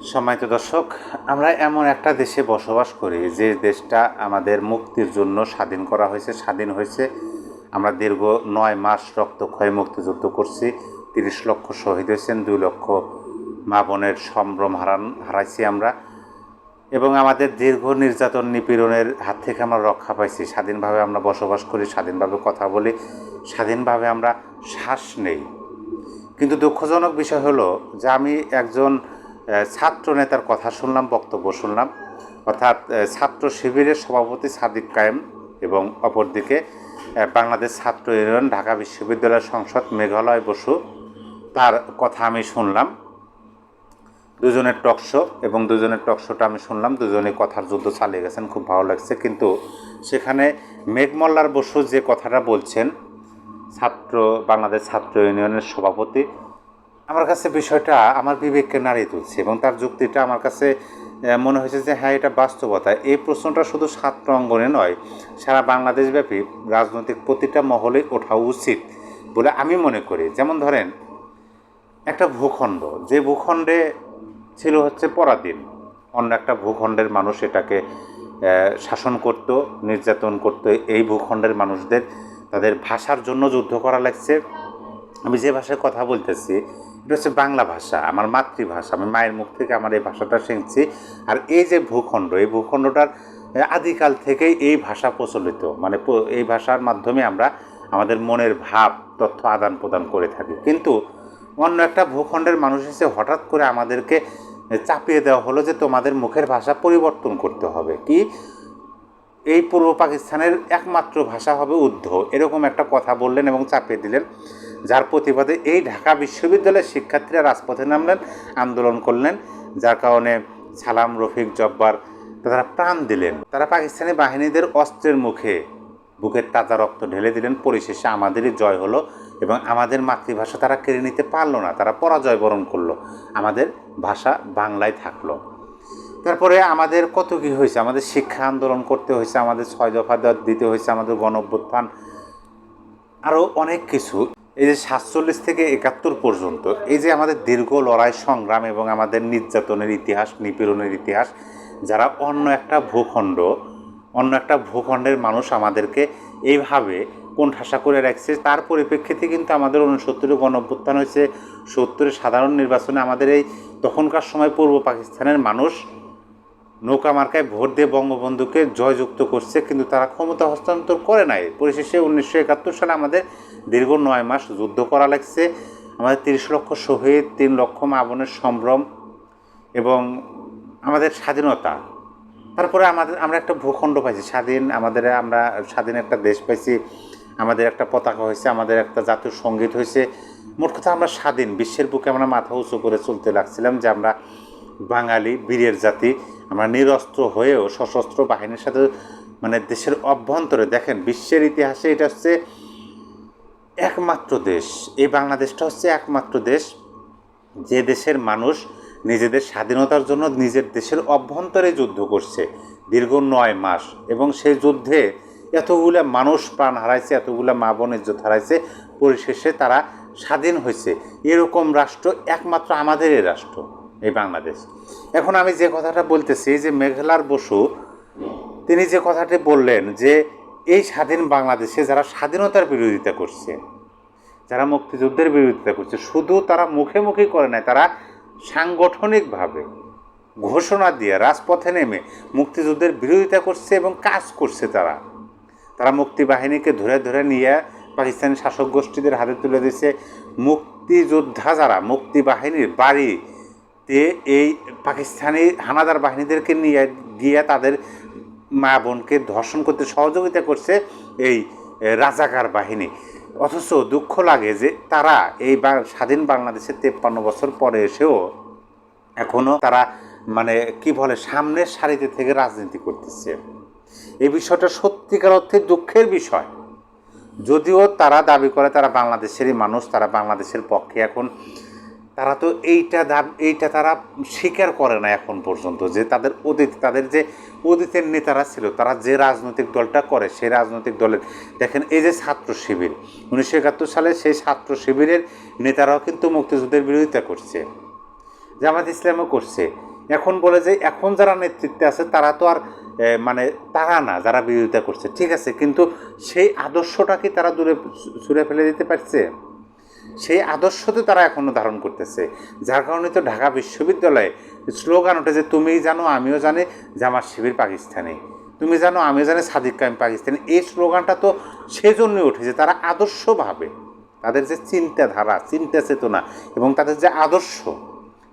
সম্মানিত দর্শক, আমরা এমন একটা দেশে বসবাস করি যে দেশটা আমাদের মুক্তির জন্য স্বাধীন করা হয়েছে, স্বাধীন হয়েছে। আমরা দীর্ঘ 9 মাস রক্তক্ষয়ী মুক্তিযুদ্ধ করছি। 30 লক্ষ শহীদ হয়েছেন, 2 লক্ষ মা বোনের সম্ভ্রম হারাইছি আমরা, এবং আমাদের দীর্ঘ নির্যাতন নিপীড়নের হাত থেকে আমরা রক্ষা পাইছি। স্বাধীনভাবে আমরা বসবাস করি, স্বাধীনভাবে কথা বলি, স্বাধীনভাবে আমরা শ্বাস নেই। কিন্তু দুঃখজনক বিষয় হলো যে আমি একজন ছাত্র নেতার কথা শুনলাম, বক্তব্য শুনলাম, অর্থাৎ ছাত্র শিবিরের সভাপতি সাদিক কায়েম এবং অপরদিকে বাংলাদেশ ছাত্র ইউনিয়ন ঢাকা বিশ্ববিদ্যালয়ের সংসদ মেঘালয় বসু, তার কথা আমি শুনলাম। দুজনের টকশো, এবং দুজনের টকশোটা আমি শুনলাম, দুজনে কথার যুদ্ধ চালিয়ে গেছেন, খুব ভালো লাগছে। কিন্তু সেখানে মেঘমল্লার বসু যে কথাটা বলছেন, বাংলাদেশ ছাত্র ইউনিয়নের সভাপতি, আমার কাছে বিষয়টা আমার বিবেককে নাড়িয়ে তুলছে এবং তার যুক্তিটা আমার কাছে মনে হয়েছে যে হ্যাঁ, এটা বাস্তবতা। এই প্রশ্নটা শুধু ছাত্র অঙ্গনে নয়, সারা বাংলাদেশব্যাপী রাজনৈতিক প্রতিটা মহলে ওঠা উচিত বলে আমি মনে করি। যেমন ধরেন, একটা ভূখণ্ড, যে ভূখণ্ডে ছিল হচ্ছে পরাধীন, অন্য একটা ভূখণ্ডের মানুষ এটাকে শাসন করত, নির্যাতন করত। এই ভূখণ্ডের মানুষদের তাদের ভাষার জন্য যুদ্ধ করা লাগছে। আমি যে ভাষায় কথা বলতেছি এটা হচ্ছে বাংলা ভাষা, আমার মাতৃভাষা। আমি মায়ের মুখ থেকে আমার এই ভাষাটা শিখছি। আর এই যে ভূখণ্ড, এই ভূখণ্ডটার আদিকাল থেকেই এই ভাষা প্রচলিত, মানে এই ভাষার মাধ্যমে আমরা আমাদের মনের ভাব, তথ্য আদান প্রদান করে থাকি। কিন্তু অন্য একটা ভূখণ্ডের মানুষ এসে হঠাৎ করে আমাদেরকে চাপিয়ে দেওয়া হলো যে তোমাদের মুখের ভাষা পরিবর্তন করতে হবে, কি এই পূর্ব পাকিস্তানের একমাত্র ভাষা হবে উর্দু, এরকম একটা কথা বললেন এবং চাপিয়ে দিলেন। যার প্রতিবাদে এই ঢাকা বিশ্ববিদ্যালয়ের শিক্ষার্থীরা রাজপথে নামলেন, আন্দোলন করলেন, যার কারণে সালাম, রফিক, জব্বার তারা প্রাণ দিলেন। তারা পাকিস্তানি বাহিনীদের অস্ত্রের মুখে বুকের তাজা রক্ত ঢেলে দিলেন। পরিশেষে আমাদেরই জয় হলো এবং আমাদের মাতৃভাষা তারা কেড়ে নিতে পারলো না, তারা পরাজয় বরণ করলো, আমাদের ভাষা বাংলায় থাকলো। তারপরে আমাদের কত কী হয়েছে, আমাদের শিক্ষা আন্দোলন করতে হয়েছে, আমাদের 6 দফা দিতে হয়েছে, আমাদের গণঅভ্যুত্থান, আরও অনেক কিছু। এই যে 47 থেকে 71 পর্যন্ত এই যে আমাদের দীর্ঘ লড়াই সংগ্রাম এবং আমাদের নির্যাতনের ইতিহাস, নিপীড়নের ইতিহাস, যারা অন্য একটা ভূখণ্ডের মানুষ আমাদেরকে এইভাবে কোণঠাসা করে রাখছে, তার পরিপ্রেক্ষিতে কিন্তু আমাদের 69-এ গণঅভ্যুত্থান হয়েছে। 70-এ সাধারণ নির্বাচনে আমাদের এই তখনকার সময় পূর্ব পাকিস্তানের মানুষ নৌকা মার্কায় ভোট দিয়ে বঙ্গবন্ধুকে জয়যুক্ত করছে, কিন্তু তারা ক্ষমতা হস্তান্তর করে নাই। পরিশেষে 1971 সালে আমাদের দীর্ঘ 9 মাস যুদ্ধ করা লাগছে। আমাদের 30 লক্ষ শহীদ, 3 লক্ষ মা বোনের সম্ভ্রম এবং আমাদের স্বাধীনতা। তারপরে আমরা একটা ভূখণ্ড পাইছি স্বাধীন, আমরা স্বাধীন একটা দেশ পাইছি, আমাদের একটা পতাকা হয়েছে, আমাদের একটা জাতীয় সঙ্গীত হয়েছে। মোট কথা আমরা স্বাধীন, বিশ্বের বুকে আমরা মাথা উঁচু করে চলতে লাগছিলাম যে আমরা বাঙালি, বীরের জাতি। আমরা নিরস্ত্র হয়েও সশস্ত্র বাহিনীর সাথে, মানে দেশের অভ্যন্তরে দেখেন, বিশ্বের ইতিহাসে এটা হচ্ছে একমাত্র দেশ, এই বাংলাদেশটা হচ্ছে একমাত্র দেশ যে দেশের মানুষ নিজেদের স্বাধীনতার জন্য নিজের দেশের অভ্যন্তরে যুদ্ধ করছে দীর্ঘ 9 মাস, এবং সেই যুদ্ধে এতগুলো মানুষ প্রাণ হারাইছে, এতগুলো মা বোন ইজ্জত হারাইছে, পরিশেষে তারা স্বাধীন হয়েছে। এরকম রাষ্ট্র একমাত্র আমাদের এই রাষ্ট্র, এই বাংলাদেশ। এখন আমি যে কথাটা বলতেছি, যে মেঘলার বসু তিনি যে কথাটি বললেন যে এই স্বাধীন বাংলাদেশে যারা স্বাধীনতার বিরোধিতা করছে, যারা মুক্তিযুদ্ধের বিরোধিতা করছে, শুধু তারা মুখে মুখে করে নাই, তারা সাংগঠনিকভাবে ঘোষণা দিয়ে রাজপথে নেমে মুক্তিযুদ্ধের বিরোধিতা করছে এবং কাজ করছে। তারা মুক্তিবাহিনীকে ধরে ধরে নিয়ে পাকিস্তানি শাসক গোষ্ঠীদের হাতে তুলে দিয়েছে। মুক্তিযোদ্ধা যারা, মুক্তিবাহিনীর বাড়িতে এই পাকিস্তানি হানাদার বাহিনীদেরকে নিয়ে গিয়ে তাদের মা বোনকে ধর্ষণ করতে সহযোগিতা করছে এই রাজাকার বাহিনী। অথচ দুঃখ লাগে যে তারা এই স্বাধীন বাংলাদেশে 53 বছর পরে এসেও এখনও তারা, মানে কি বলে, সামনের সারিতে থেকে রাজনীতি করতেছে। এই বিষয়টা সত্যিকার অর্থে দুঃখের বিষয়। যদিও তারা দাবি করে তারা বাংলাদেশেরই মানুষ, তারা বাংলাদেশের পক্ষে, এখন তারা তো এইটা তারা স্বীকার করে না এখন পর্যন্ত, যে তাদের যে অতীতের নেতারা ছিল, তারা যে রাজনৈতিক দলটা করে, সেই রাজনৈতিক দলের, দেখেন এই যে ছাত্র শিবির, 1971 সালে সেই ছাত্র শিবিরের নেতারাও কিন্তু মুক্তিযুদ্ধের বিরোধিতা করছে, জামাত ইসলামও করছে। এখন বলে যে এখন যারা নেতৃত্বে আছে তারা তো আর মানে তারা না যারা বিরোধিতা করছে, ঠিক আছে, কিন্তু সেই আদর্শটা কি তারা দূরে ছুঁড়ে ফেলে দিতে পারছে? সেই আদর্শ তো তারা এখনও ধারণ করতেছে, যার কারণে তো ঢাকা বিশ্ববিদ্যালয়ে স্লোগান ওঠে যে তুমি জানো আমিও জানি জামাত শিবির পাকিস্তানি, তুমি জানো আমিও জানি সাদিক কায়েম পাকিস্তানি। এই স্লোগানটা তো সেজন্যই উঠেছে, তারা আদর্শভাবে তাদের যে চিন্তাধারা, চিন্তা চেতনা এবং তাদের যে আদর্শ,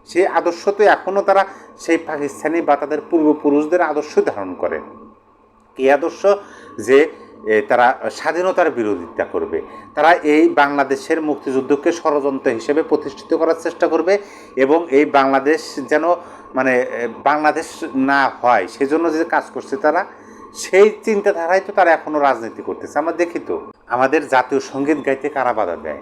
সেই আদর্শ তো এখনও তারা সেই পাকিস্তানি বা তাদের পূর্বপুরুষদের আদর্শ ধারণ করে। এই আদর্শ যে তারা স্বাধীনতার বিরোধিতা করবে, তারা এই বাংলাদেশের মুক্তিযুদ্ধকে ষড়যন্ত্র হিসেবে প্রতিষ্ঠিত করার চেষ্টা করবে এবং এই বাংলাদেশ যেন মানে বাংলাদেশ না হয় সেজন্য যে কাজ করছে তারা, সেই চিন্তাধারায় তো তারা এখনও রাজনীতি করতেছে। আমরা দেখি তো আমাদের জাতীয় সঙ্গীত গাইতে কারা বাধা দেয়,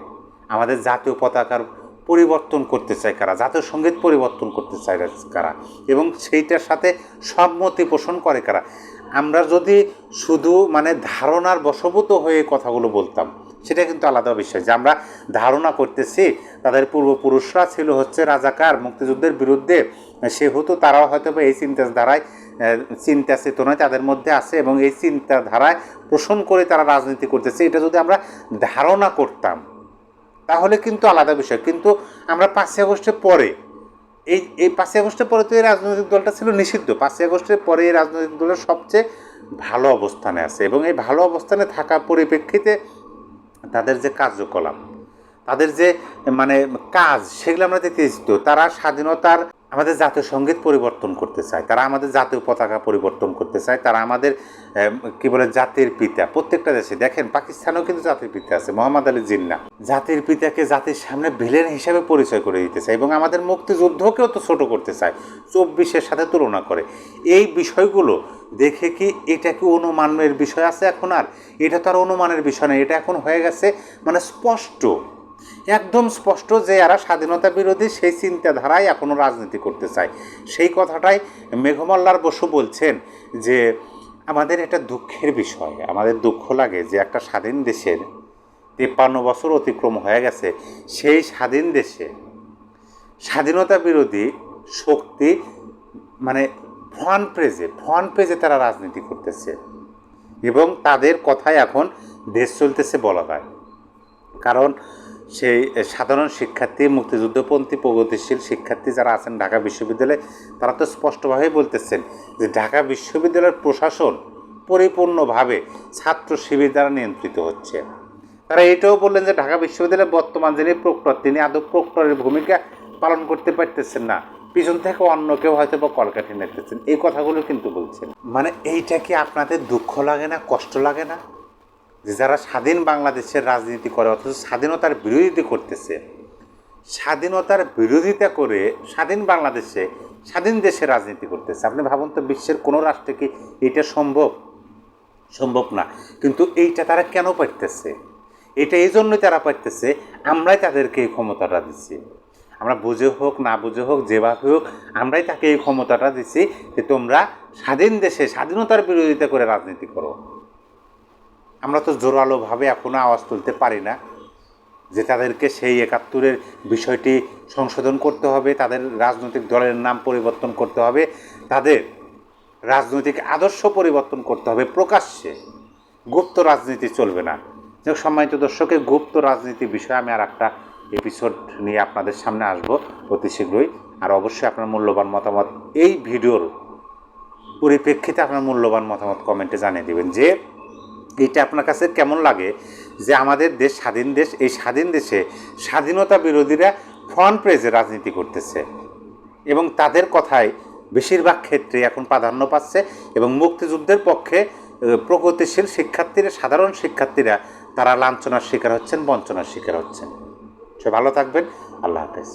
আমাদের জাতীয় পতাকার পরিবর্তন করতে চায় কারা, জাতীয় সঙ্গীত পরিবর্তন করতে চায় কারা, এবং সেইটার সাথে সম্মতি পোষণ করে কারা। আমরা যদি শুধু মানে ধারণার বশবর্তী হয়ে কথাগুলো বলতাম সেটা কিন্তু আলাদা বিষয়, যে আমরা ধারণা করতেছি তাদের পূর্বপুরুষরা ছিল হচ্ছে রাজাকার মুক্তিযুদ্ধের বিরুদ্ধে, সেহেতু তারাও হয়তো এই চিন্তাধারায় চিন্তা চেতনায় তাদের মধ্যে আছে এবং এই চিন্তাধারায় পোষণ করে তারা রাজনীতি করতেছে, এটা যদি আমরা ধারণা করতাম তাহলে কিন্তু আলাদা বিষয়। কিন্তু আমরা 5ই আগস্টের পরে এই 5ই আগস্টের পরে তো এই রাজনৈতিক দলটা ছিল নিষিদ্ধ, 5ই আগস্টের পরে এই রাজনৈতিক দলের সবচেয়ে ভালো অবস্থানে আছে এবং এই ভালো অবস্থানে থাকা পরিপ্রেক্ষিতে তাদের যে কার্যকলাপ, তাদের যে মানে কাজ, সেগুলো আমরা দেখতেছি তো। তারা স্বাধীনতার আমাদের জাতীয় সঙ্গীত পরিবর্তন করতে চায়, তারা আমাদের জাতীয় পতাকা পরিবর্তন করতে চায়, তারা আমাদের কি বলে জাতির পিতা। প্রত্যেকটা দেশে দেখেন, পাকিস্তানেও কিন্তু জাতির পিতা আছে, মোহাম্মদ আলী জিন্নাহ, জাতির পিতাকে জাতির সামনে ভিলেন হিসেবে পরিচয় করে দিতে চায় এবং আমাদের মুক্তিযুদ্ধকেও তো ছোট করতে চায়, 24-এর সাথে তুলনা করে। এই বিষয়গুলো দেখে কি এটা কি অনুমানের বিষয় আছে এখন? আর এটা তো আর অনুমানের বিষয় নয়, এটা এখন হয়ে গেছে মানে স্পষ্ট, একদম স্পষ্ট যে এরা স্বাধীনতা বিরোধী সেই চিন্তাধারায় এখনও রাজনীতি করতে চায়। সেই কথাটাই মেঘমল্লার বসু বলছেন যে আমাদের এটা দুঃখের বিষয়, আমাদের দুঃখ লাগে যে একটা স্বাধীন দেশের 53 বছর অতিক্রম হয়ে গেছে, সেই স্বাধীন দেশে স্বাধীনতা বিরোধী শক্তি মানে ফ্রন্ট পেজে তারা রাজনীতি করতেছে এবং তাদের কথায় এখন দেশ চলতেছে বলা হয়। কারণ সেই সাধারণ শিক্ষার্থী, মুক্তিযুদ্ধপন্থী প্রগতিশীল শিক্ষার্থী যারা আছেন ঢাকা বিশ্ববিদ্যালয়ে, তারা তো স্পষ্টভাবেই বলতেছেন যে ঢাকা বিশ্ববিদ্যালয়ের প্রশাসন পরিপূর্ণভাবে ছাত্র শিবির দ্বারা নিয়ন্ত্রিত হচ্ছে। তারা এটাও বললেন যে ঢাকা বিশ্ববিদ্যালয়ের বর্তমান যিনি প্রক্টর, তিনি আদৌ প্রক্টরের ভূমিকা পালন করতে পারতেছেন না, পিছন থেকে অন্য কেউ হয়তো বা কলকাঠি নিতেছেন। এই কথাগুলো কিন্তু বলছেন। মানে এইটা কি আপনাদের দুঃখ লাগে না, কষ্ট লাগে না যে যারা স্বাধীন বাংলাদেশের রাজনীতি করে অথচ স্বাধীনতার বিরোধিতা করতেছে, স্বাধীনতার বিরোধিতা করে স্বাধীন বাংলাদেশে স্বাধীন দেশে রাজনীতি করতেছে? আপনি ভাবুন তো, বিশ্বের কোনো রাষ্ট্রে কি এটা সম্ভব না। কিন্তু এইটা তারা কেন পারতেছে? এটা এই জন্যই তারা পারতেছে, আমরাই তাদেরকে এই ক্ষমতাটা দিচ্ছি। আমরা বুঝে হোক না বুঝে হোক, যেভাবে হোক, আমরাই তাকে এই ক্ষমতাটা দিচ্ছি যে তোমরা স্বাধীন দেশে স্বাধীনতার বিরোধিতা করে রাজনীতি করো। আমরা তো জোরালোভাবে এখনও আওয়াজ তুলতে পারি না যে তাদেরকে সেই 71-এর বিষয়টি সংশোধন করতে হবে, তাদের রাজনৈতিক দলের নাম পরিবর্তন করতে হবে, তাদের রাজনৈতিক আদর্শ পরিবর্তন করতে হবে প্রকাশ্যে। গুপ্ত রাজনীতি চলবে না। যাক, সম্মানিত দর্শকের গুপ্ত রাজনীতি বিষয়ে আমি আর একটা এপিসোড নিয়ে আপনাদের সামনে আসব অতি শীঘ্রই। আর অবশ্যই আপনার মূল্যবান মতামত এই ভিডিওর পরিপ্রেক্ষিতে আপনার মূল্যবান মতামত কমেন্টে জানিয়ে দেবেন যে এটা আপনার কাছে কেমন লাগে যে আমাদের দেশ স্বাধীন দেশ, এই স্বাধীন দেশে স্বাধীনতা বিরোধীরা ফ্রন্ট পেজে রাজনীতি করতেছে এবং তাদের কথায় বেশিরভাগ ক্ষেত্রে এখন প্রাধান্য পাচ্ছে এবং মুক্তিযুদ্ধের পক্ষে প্রগতিশীল শিক্ষার্থীরা, সাধারণ শিক্ষার্থীরা তারা লাঞ্ছনার শিকার হচ্ছেন, বঞ্চনার শিকার হচ্ছেন। সে ভালো থাকবেন। আল্লাহ হাফেজ।